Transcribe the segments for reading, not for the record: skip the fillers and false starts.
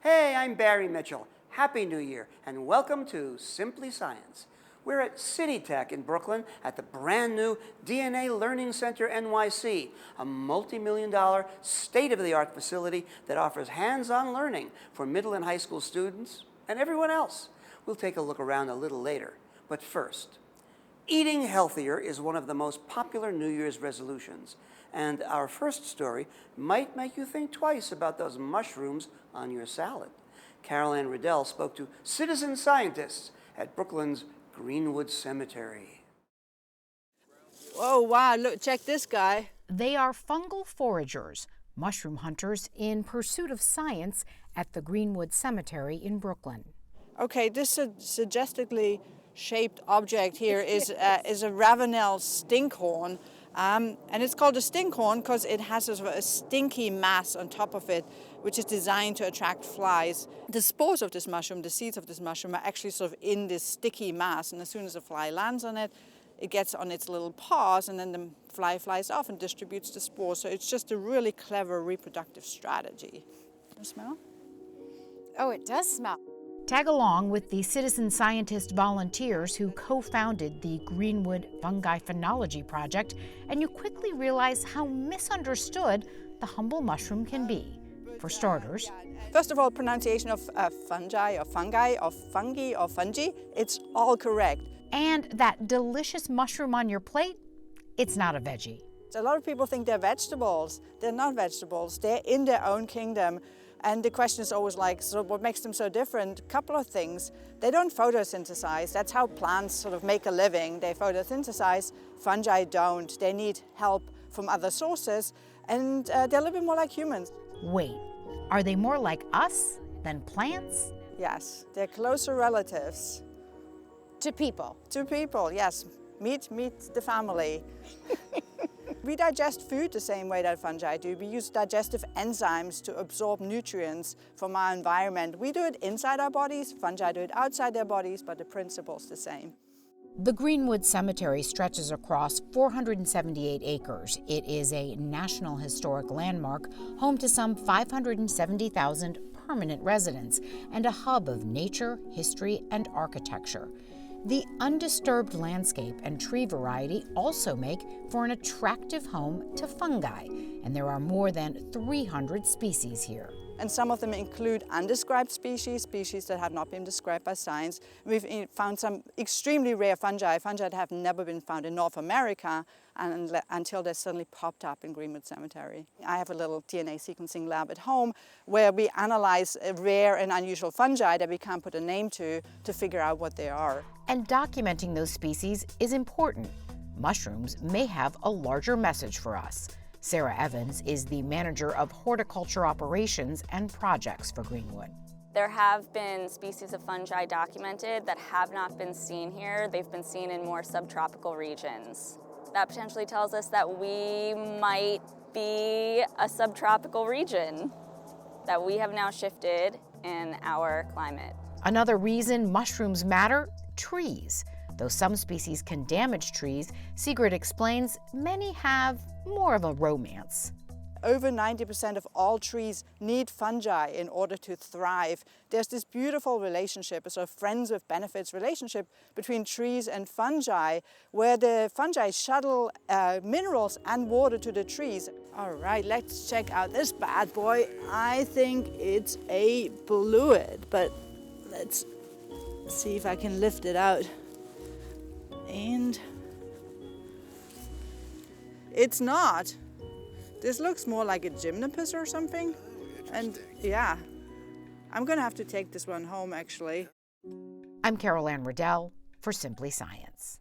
Hey, I'm Barry Mitchell. Happy New Year, and welcome to Simply Science. We're at City Tech in Brooklyn at the brand new DNA Learning Center NYC, a multi-million-dollar, state-of-the-art facility that offers hands-on learning for middle and high school students and everyone else. We'll take a look around a little later. But first, eating healthier is one of the most popular New Year's resolutions. And our first story might make you think twice about those mushrooms on your salad. Carol Ann Riddell spoke to citizen scientists at Brooklyn's Greenwood Cemetery. Oh, wow, look, check this guy. They are fungal foragers, mushroom hunters in pursuit of science at the Greenwood Cemetery in Brooklyn. Okay, this suggestively shaped object here is a Ravenel stinkhorn. And it's called a stinkhorn because it has sort of a stinky mass on top of it, which is designed to attract flies. The spores of this mushroom, the seeds of this mushroom, are actually sort of in this sticky mass, and as soon as a fly lands on it, it gets on its little paws, and then the fly flies off and distributes the spores. So it's just a really clever reproductive strategy. You smell? Oh, it does smell. Tag along with the citizen scientist volunteers who co-founded the Greenwood Fungi Phenology Project, and you quickly realize how misunderstood the humble mushroom can be. For starters, first of all, pronunciation of fungi or fungi or fungi or fungi, it's all correct. And that delicious mushroom on your plate, it's not a veggie. So a lot of people think they're vegetables. They're not vegetables. They're in their own kingdom. And the question is always like, so what makes them so different? A couple of things. They don't photosynthesize. That's how plants sort of make a living. They photosynthesize. Fungi don't. They need help from other sources. And they're a little bit more like humans. Wait, are they more like us than plants? Yes, they're closer relatives. To people. To people, yes. Meet the family. We digest food the same way that fungi do. We use digestive enzymes to absorb nutrients from our environment. We do it inside our bodies, fungi do it outside their bodies, but the principle's the same. The Greenwood Cemetery stretches across 478 acres. It is a National Historic Landmark, home to some 570,000 permanent residents, and a hub of nature, history, and architecture. The undisturbed landscape and tree variety also make for an attractive home to fungi, and there are more than 300 species here. And some of them include undescribed species that have not been described by science. We've found some extremely rare fungi that have never been found in North America until they suddenly popped up in Greenwood Cemetery. I have a little DNA sequencing lab at home where we analyze rare and unusual fungi that we can't put a name to figure out what they are. And documenting those species is important. Mushrooms may have a larger message for us. Sarah Evans is the manager of horticulture operations and projects for Greenwood. There have been species of fungi documented that have not been seen here. They've been seen in more subtropical regions. That potentially tells us that we might be a subtropical region, that we have now shifted in our climate. Another reason mushrooms matter, trees. Though some species can damage trees, Sigrid explains many have more of a romance. Over 90% of all trees need fungi in order to thrive. There's this beautiful relationship, a sort of friends with benefits relationship between trees and fungi, where the fungi shuttle minerals and water to the trees. All right, let's check out this bad boy. I think it's a bluid, but let's see if I can lift it out. And it's not. This looks more like a gymnopus or something. And yeah, I'm gonna have to take this one home actually. I'm Carol Ann Riddell for Simply Science.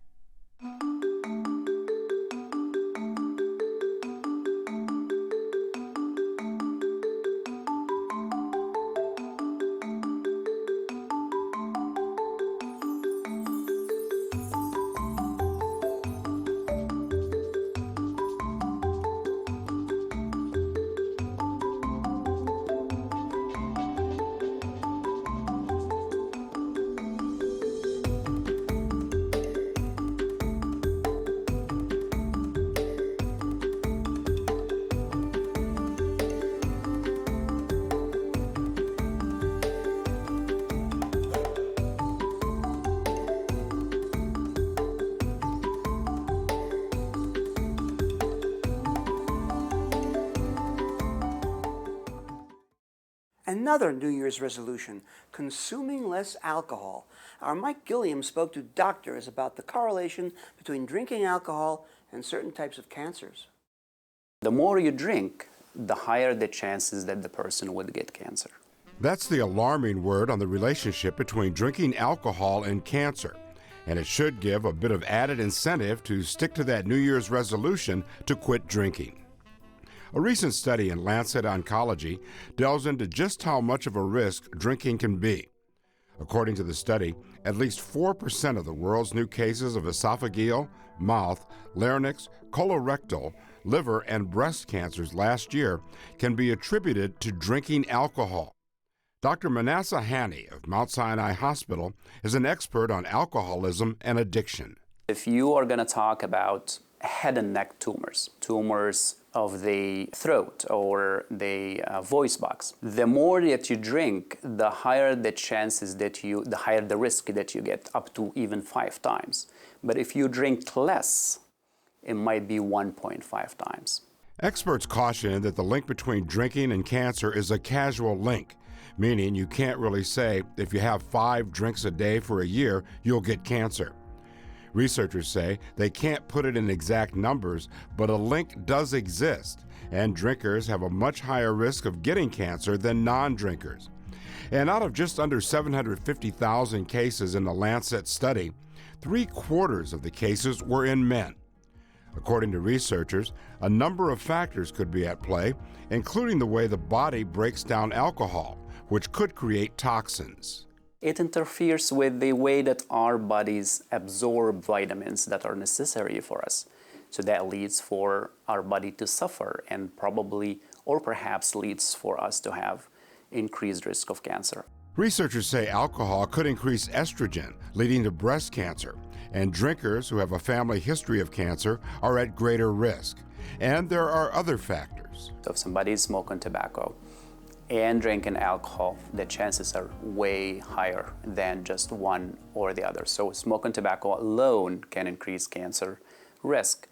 Another New Year's resolution, consuming less alcohol. Our Mike Gilliam spoke to doctors about the correlation between drinking alcohol and certain types of cancers. The more you drink, the higher the chances that the person would get cancer. That's the alarming word on the relationship between drinking alcohol and cancer. And it should give a bit of added incentive to stick to that New Year's resolution to quit drinking. A recent study in Lancet Oncology delves into just how much of a risk drinking can be. According to the study, at least 4% of the world's new cases of esophageal, mouth, larynx, colorectal, liver, and breast cancers last year can be attributed to drinking alcohol. Dr. Manasseh Hani of Mount Sinai Hospital is an expert on alcoholism and addiction. If you are going to talk about head and neck tumors, tumors of the throat or the voice box, the more that you drink, the higher the chances that the higher the risk that you get, up to even 5 times. But if you drink less, it might be 1.5 times. Experts caution that the link between drinking and cancer is a causal link, meaning you can't really say if you have 5 drinks a day for a year, you'll get cancer. Researchers say they can't put it in exact numbers, but a link does exist, and drinkers have a much higher risk of getting cancer than non-drinkers. And out of just under 750,000 cases in the Lancet study, 3/4 of the cases were in men. According to researchers, a number of factors could be at play, including the way the body breaks down alcohol, which could create toxins. It interferes with the way that our bodies absorb vitamins that are necessary for us. So that leads for our body to suffer and probably or perhaps leads for us to have increased risk of cancer. Researchers say alcohol could increase estrogen, leading to breast cancer, and drinkers who have a family history of cancer are at greater risk. And there are other factors. So if somebody is smoking tobacco and drinking alcohol, the chances are way higher than just one or the other. So smoking tobacco alone can increase cancer risk.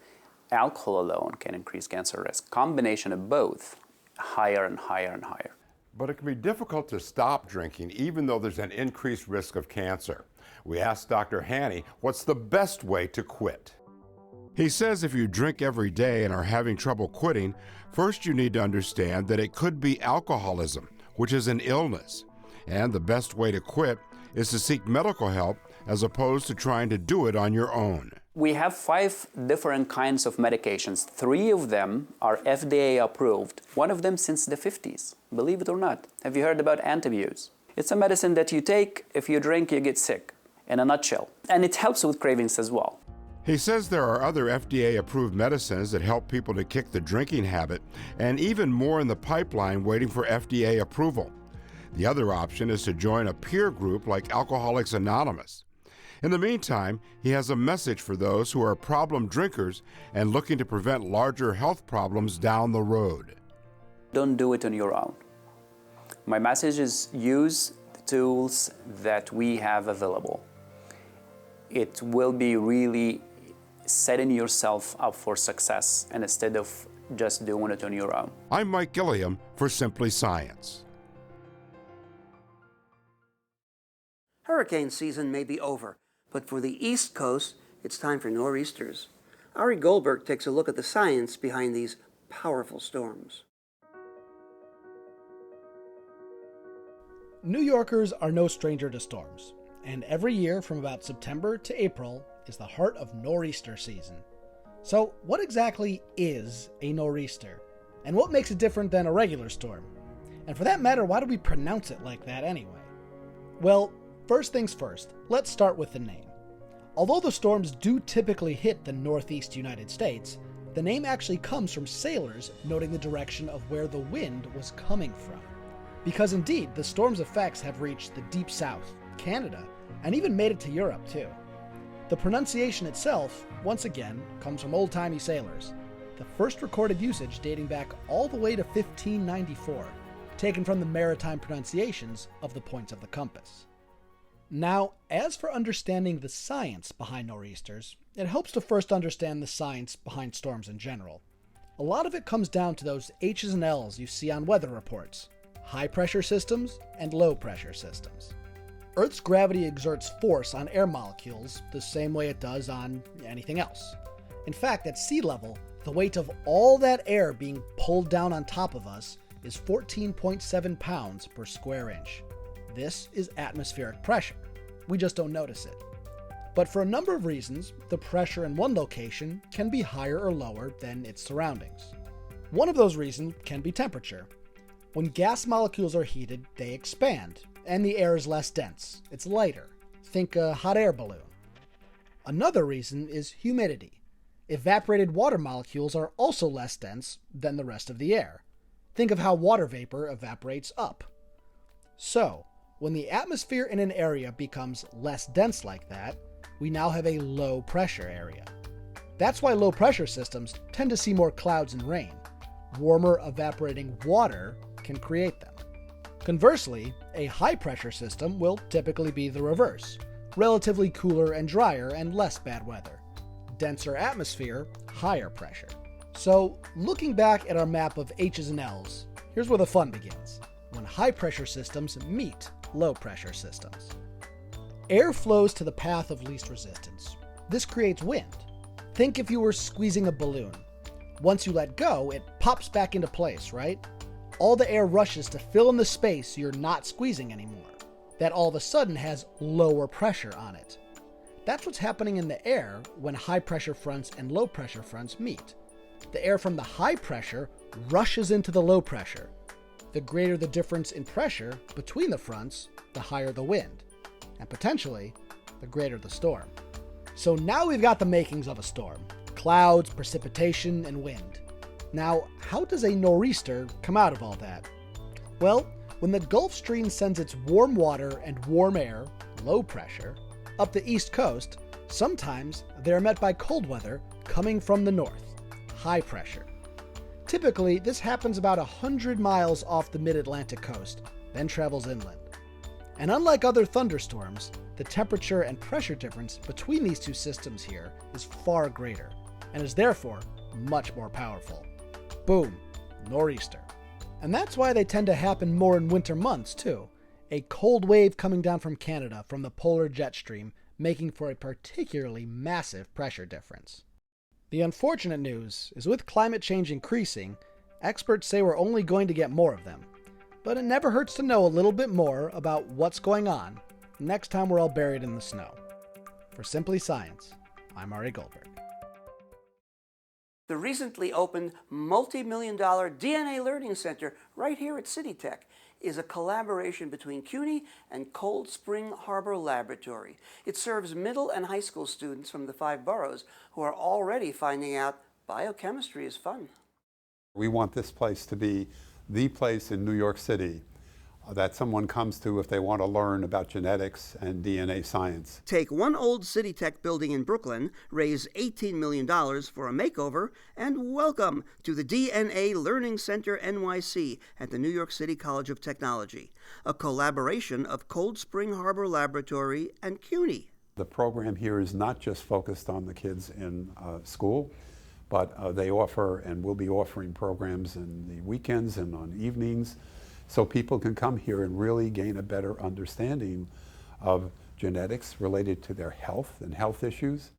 Alcohol alone can increase cancer risk. Combination of both, higher and higher and higher. But it can be difficult to stop drinking even though there's an increased risk of cancer. We asked Dr. Hani what's the best way to quit. He says if you drink every day and are having trouble quitting, first you need to understand that it could be alcoholism, which is an illness. And the best way to quit is to seek medical help as opposed to trying to do it on your own. We have 5 different kinds of medications. 3 of them are FDA approved, one of them since the 50s, believe it or not. Have you heard about Antabuse? It's a medicine that you take, if you drink, you get sick, in a nutshell. And it helps with cravings as well. He says there are other FDA-approved medicines that help people to kick the drinking habit, and even more in the pipeline waiting for FDA approval. The other option is to join a peer group like Alcoholics Anonymous. In the meantime, he has a message for those who are problem drinkers and looking to prevent larger health problems down the road. Don't do it on your own. My message is use the tools that we have available. It will be really setting yourself up for success and instead of just doing it on your own. I'm Mike Gilliam for Simply Science. Hurricane season may be over, but for the East Coast, it's time for nor'easters. Ari Goldberg takes a look at the science behind these powerful storms. New Yorkers are no stranger to storms, and every year from about September to April is the heart of nor'easter season. So what exactly is a nor'easter? And what makes it different than a regular storm? And for that matter, why do we pronounce it like that anyway? Well, first things first, let's start with the name. Although the storms do typically hit the northeast United States, the name actually comes from sailors noting the direction of where the wind was coming from. Because indeed, the storm's effects have reached the deep south, Canada, and even made it to Europe too. The pronunciation itself, once again, comes from old-timey sailors, the first recorded usage dating back all the way to 1594, taken from the maritime pronunciations of the points of the compass. Now, as for understanding the science behind nor'easters, it helps to first understand the science behind storms in general. A lot of it comes down to those H's and L's you see on weather reports. high pressure systems and low pressure systems. Earth's gravity exerts force on air molecules the same way it does on anything else. In fact, at sea level, the weight of all that air being pulled down on top of us is 14.7 pounds per square inch. This is atmospheric pressure. We just don't notice it. But for a number of reasons, the pressure in one location can be higher or lower than its surroundings. One of those reasons can be temperature. When gas molecules are heated, they expand, and the air is less dense. It's lighter. Think a hot air balloon. Another reason is humidity. Evaporated water molecules are also less dense than the rest of the air. Think of how water vapor evaporates up. So, when the atmosphere in an area becomes less dense like that, we now have a low pressure area. That's why low pressure systems tend to see more clouds and rain. Warmer evaporating water can create them. Conversely, a high pressure system will typically be the reverse, relatively cooler and drier and less bad weather. Denser atmosphere, higher pressure. So, looking back at our map of H's and L's, here's where the fun begins, when high pressure systems meet low pressure systems. Air flows to the path of least resistance. This creates wind. Think if you were squeezing a balloon. Once you let go, it pops back into place, right? All the air rushes to fill in the space you're not squeezing anymore. That all of a sudden has lower pressure on it. That's what's happening in the air when high pressure fronts and low pressure fronts meet. The air from the high pressure rushes into the low pressure. The greater the difference in pressure between the fronts, the higher the wind, and potentially, the greater the storm. So now we've got the makings of a storm: clouds, precipitation, and wind. Now, how does a nor'easter come out of all that? Well, when the Gulf Stream sends its warm water and warm air, low pressure, up the east coast, sometimes they're met by cold weather coming from the north, high pressure. Typically, this happens about 100 miles off the mid-Atlantic coast, then travels inland. And unlike other thunderstorms, the temperature and pressure difference between these two systems here is far greater, and is therefore much more powerful. Boom, nor'easter. And that's why they tend to happen more in winter months, too. A cold wave coming down from Canada from the polar jet stream, making for a particularly massive pressure difference. The unfortunate news is with climate change increasing, experts say we're only going to get more of them. But it never hurts to know a little bit more about what's going on next time we're all buried in the snow. For Simply Science, I'm Ari Goldberg. The recently opened multi-million-dollar DNA Learning Center right here at CityTech is a collaboration between CUNY and Cold Spring Harbor Laboratory. It serves middle and high school students from the 5 boroughs who are already finding out biochemistry is fun. We want this place to be the place in New York City that someone comes to if they want to learn about genetics and DNA science. Take one old CityTech building in Brooklyn, raise $18 million for a makeover, and welcome to the DNA Learning Center NYC at the New York City College of Technology, a collaboration of Cold Spring Harbor Laboratory and CUNY. The program here is not just focused on the kids in school, but they offer and will be offering programs in the weekends and on evenings, so people can come here and really gain a better understanding of genetics related to their health and health issues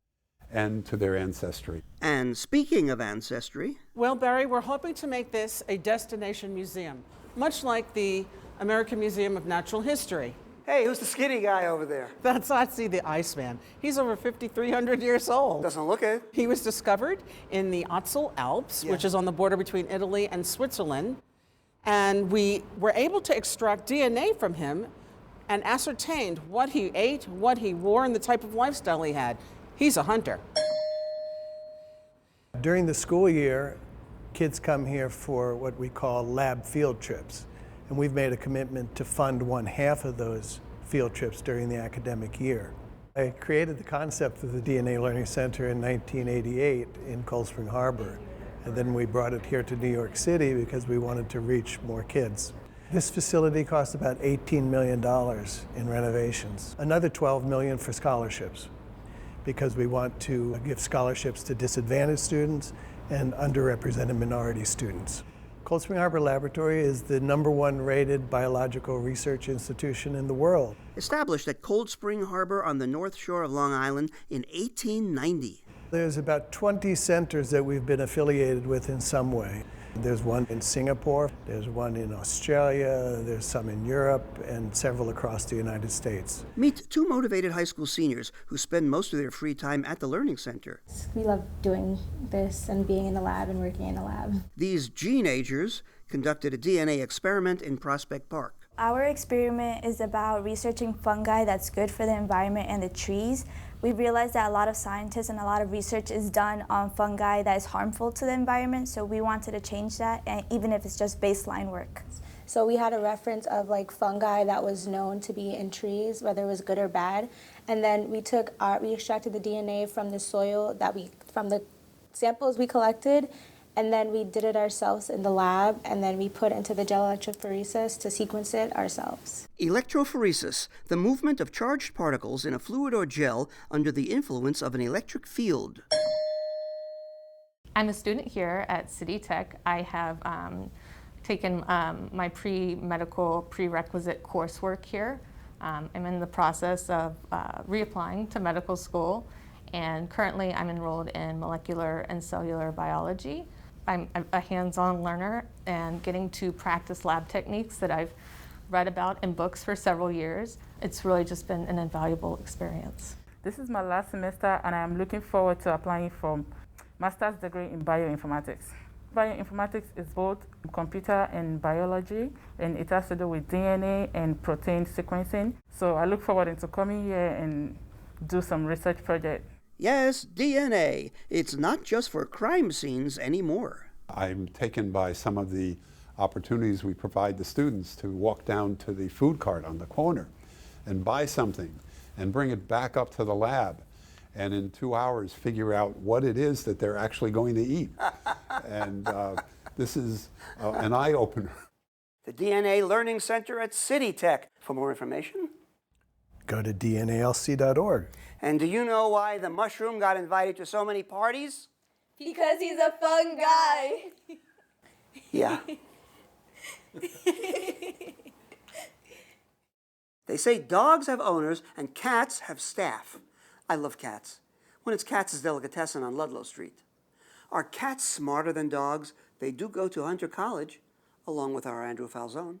and to their ancestry. And speaking of ancestry... Well, Barry, we're hoping to make this a destination museum, much like the American Museum of Natural History. Hey, who's the skinny guy over there? That's Otzi the Iceman. He's over 5,300 years old. Doesn't look it. He was discovered in the Ötztal Alps, which is on the border between Italy and Switzerland. And we were able to extract DNA from him and ascertained what he ate, what he wore, and the type of lifestyle he had. He's a hunter. During the school year, kids come here for what we call lab field trips. And we've made a commitment to fund 1/2 of those field trips during the academic year. I created the concept of the DNA Learning Center in 1988 in Cold Spring Harbor. And then we brought it here to New York City because we wanted to reach more kids. This facility cost about $18 million in renovations. Another $12 million for scholarships, because we want to give scholarships to disadvantaged students and underrepresented minority students. Cold Spring Harbor Laboratory is the #1 rated biological research institution in the world. Established at Cold Spring Harbor on the North Shore of Long Island in 1890. There's about 20 centers that we've been affiliated with in some way. There's one in Singapore, there's one in Australia, there's some in Europe, and several across the United States. Meet two motivated high school seniors who spend most of their free time at the Learning Center. We love doing this and being in the lab and working in the lab. These gene-agers conducted a DNA experiment in Prospect Park. Our experiment is about researching fungi that's good for the environment and the trees. We realized that a lot of scientists and a lot of research is done on fungi that is harmful to the environment, so we wanted to change that, and even if it's just baseline work. So we had a reference of like fungi that was known to be in trees, whether it was good or bad, and then we extracted the DNA from the soil from the samples we collected, and then we did it ourselves in the lab, and then we put into the gel electrophoresis to sequence it ourselves. Electrophoresis, the movement of charged particles in a fluid or gel under the influence of an electric field. I'm a student here at City Tech. I have taken my pre-medical prerequisite coursework here. I'm in the process of reapplying to medical school, and currently I'm enrolled in molecular and cellular biology. I'm a hands-on learner and getting to practice lab techniques that I've read about in books for several years. It's really just been an invaluable experience. This is my last semester, and I am looking forward to applying for master's degree in bioinformatics. Bioinformatics is both computer and biology, and it has to do with DNA and protein sequencing. So I look forward to coming here and do some research project. Yes, DNA. It's not just for crime scenes anymore. I'm taken by some of the opportunities we provide the students to walk down to the food cart on the corner and buy something and bring it back up to the lab, and in 2 hours figure out what it is that they're actually going to eat. And this is an eye-opener. The DNA Learning Center at City Tech. For more information, go to dnalc.org. And do you know why the mushroom got invited to so many parties? Because he's a fun guy. Yeah. They say dogs have owners and cats have staff. I love cats. When it's Katz's Delicatessen on Ludlow Street. Are cats smarter than dogs? They do go to Hunter College, along with our Andrew Falzone.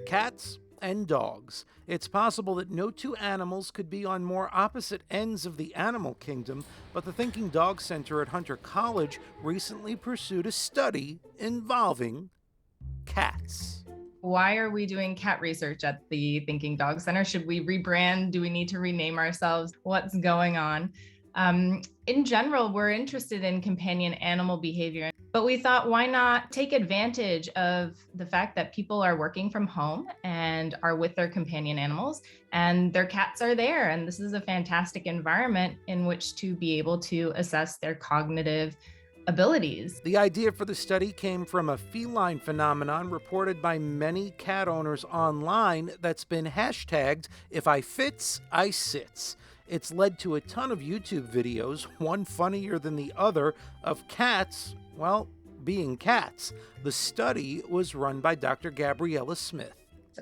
Cats and dogs. It's possible that no two animals could be on more opposite ends of the animal kingdom, but the Thinking Dog Center at Hunter College recently pursued a study involving cats. Why are we doing cat research at the Thinking Dog Center? Should we rebrand? Do we need to rename ourselves? What's going on? In general, we're interested in companion animal behavior, but we thought, why not take advantage of the fact that people are working from home and are with their companion animals, and their cats are there, and this is a fantastic environment in which to be able to assess their cognitive abilities. The idea for the study came from a feline phenomenon reported by many cat owners online that's been hashtagged, "If I fits, I sits." It's led to a ton of YouTube videos, one funnier than the other, of cats, well, being cats. The study was run by Dr. Gabriella Smith.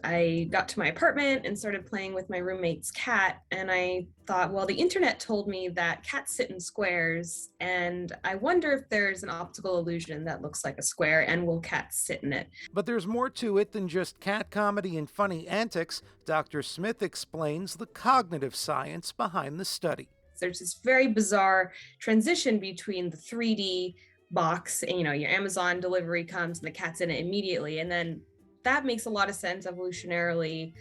I got to my apartment and started playing with my roommate's cat, and I thought, well, the internet told me that cats sit in squares, and I wonder if there's an optical illusion that looks like a square, and will cats sit in it? But there's more to it than just cat comedy and funny antics. Dr. Smith explains the cognitive science behind the study. There's this very bizarre transition between the 3D box, and your Amazon delivery comes and the cat's in it immediately, and then that makes a lot of sense evolutionarily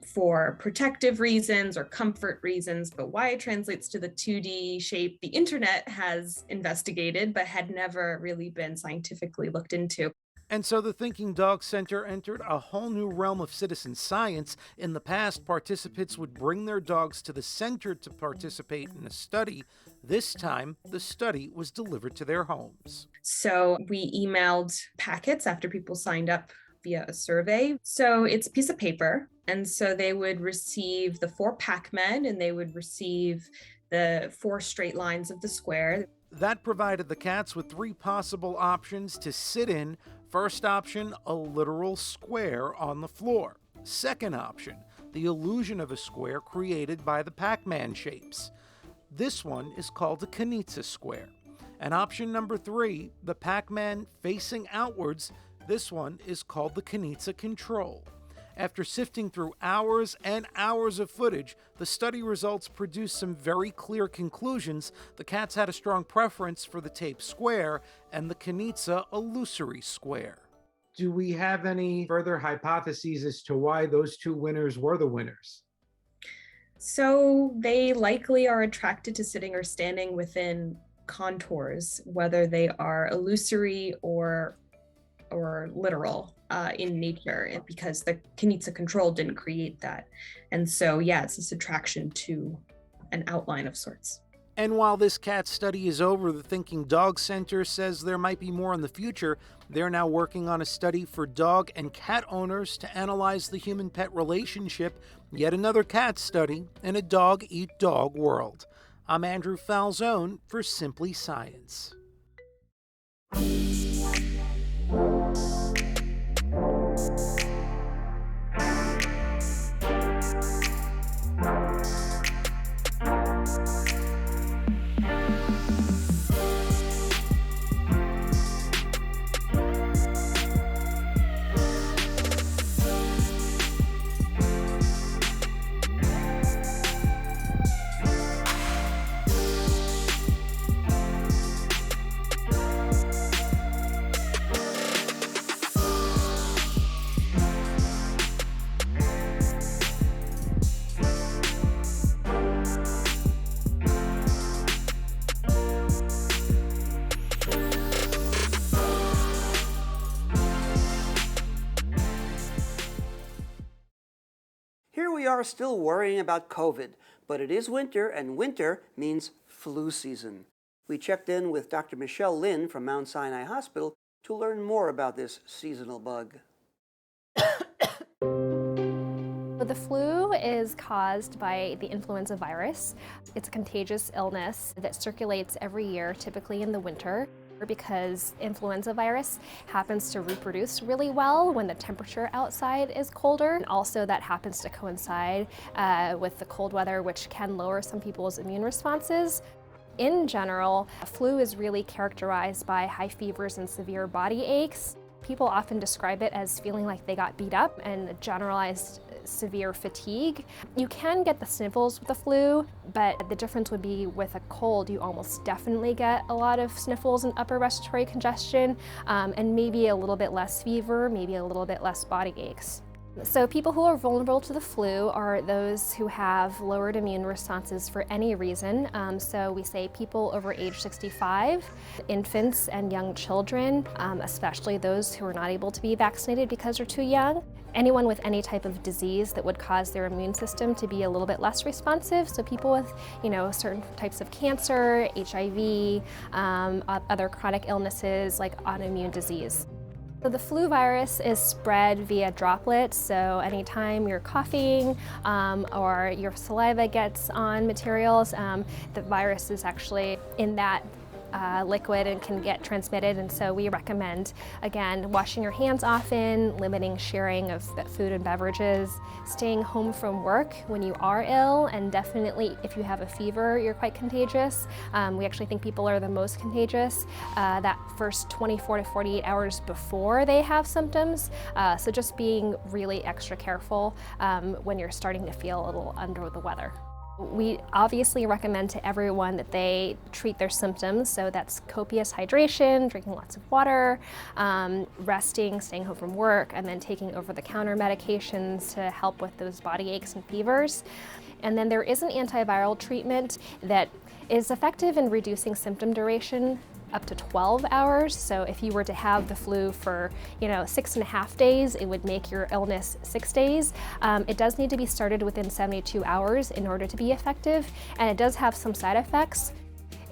for protective reasons or comfort reasons, but why it translates to the 2D shape, the internet has investigated, but had never really been scientifically looked into. And so the Thinking Dog Center entered a whole new realm of citizen science. In the past, participants would bring their dogs to the center to participate in a study. This time, the study was delivered to their homes. So we emailed packets after people signed up via a survey. So it's a piece of paper. And so they would receive the 4 Pac-Men, and they would receive the 4 straight lines of the square. That provided the cats with 3 possible options to sit in. First option, a literal square on the floor. Second option, the illusion of a square created by the Pac-Man shapes. This one is called a Knizia square. And option number 3, the Pac-Man facing outwards, this one is called the Knizia control. After sifting through hours and hours of footage, the study results produced some very clear conclusions. The cats had a strong preference for the tape square and the Knizia illusory square. Do we have any further hypotheses as to why those 2 winners were the winners? So they likely are attracted to sitting or standing within contours, whether they are illusory or literal in nature, because the Knizia control didn't create that. And so, yeah, it's this attraction to an outline of sorts. And while this cat study is over, the Thinking Dog Center says there might be more in the future. They're now working on a study for dog and cat owners to analyze the human-pet relationship, yet another cat study in a dog-eat-dog world. I'm Andrew Falzone for Simply Science. Here we are still worrying about COVID, but it is winter, and winter means flu season. We checked in with Dr. Michelle Lin from Mount Sinai Hospital to learn more about this seasonal bug. The flu is caused by the influenza virus. It's a contagious illness that circulates every year, typically in the winter, because influenza virus happens to reproduce really well when the temperature outside is colder. And also that happens to coincide with the cold weather, which can lower some people's immune responses. In general, flu is really characterized by high fevers and severe body aches. People often describe it as feeling like they got beat up and generalized severe fatigue. You can get the sniffles with the flu, but the difference would be with a cold, you almost definitely get a lot of sniffles and upper respiratory congestion, and maybe a little bit less fever, maybe a little bit less body aches. So people who are vulnerable to the flu are those who have lowered immune responses for any reason. So we say people over age 65, infants and young children, especially those who are not able to be vaccinated because they're too young. Anyone with any type of disease that would cause their immune system to be a little bit less responsive. So people with, certain types of cancer, HIV, other chronic illnesses like autoimmune disease. So the flu virus is spread via droplets, so anytime you're coughing or your saliva gets on materials, the virus is actually in that liquid and can get transmitted. And so we recommend, again, washing your hands often, limiting sharing of food and beverages, staying home from work when you are ill, and definitely if you have a fever, you're quite contagious. We actually think people are the most contagious that first 24 to 48 hours before they have symptoms. So just being really extra careful when you're starting to feel a little under the weather. We obviously recommend to everyone that they treat their symptoms, so that's copious hydration, drinking lots of water, resting, staying home from work, and then taking over-the-counter medications to help with those body aches and fevers. And then there is an antiviral treatment that is effective in reducing symptom duration up to 12 hours. So if you were to have the flu for 6.5 days, it would make your illness 6 days. It does need to be started within 72 hours in order to be effective, and it does have some side effects.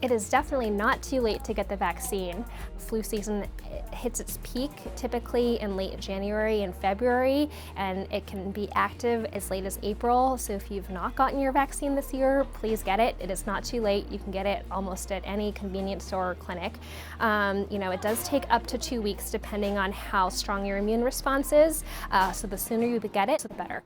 It is definitely not too late to get the vaccine. Flu season hits its peak typically in late January and February, and it can be active as late as April. So if you've not gotten your vaccine this year, please get it. It is not too late. You can get it almost at any convenience store or clinic. It does take up to 2 weeks depending on how strong your immune response is. So the sooner you get it, the better.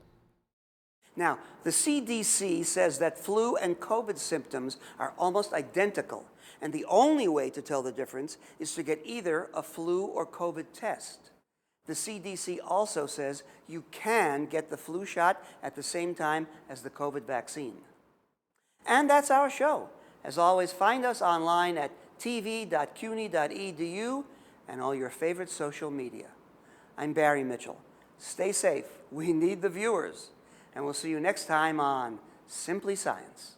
Now, the CDC says that flu and COVID symptoms are almost identical, and the only way to tell the difference is to get either a flu or COVID test. The CDC also says you can get the flu shot at the same time as the COVID vaccine. And that's our show. As always, find us online at tv.cuny.edu and all your favorite social media. I'm Barry Mitchell. Stay safe. We need the viewers. And we'll see you next time on Simply Science.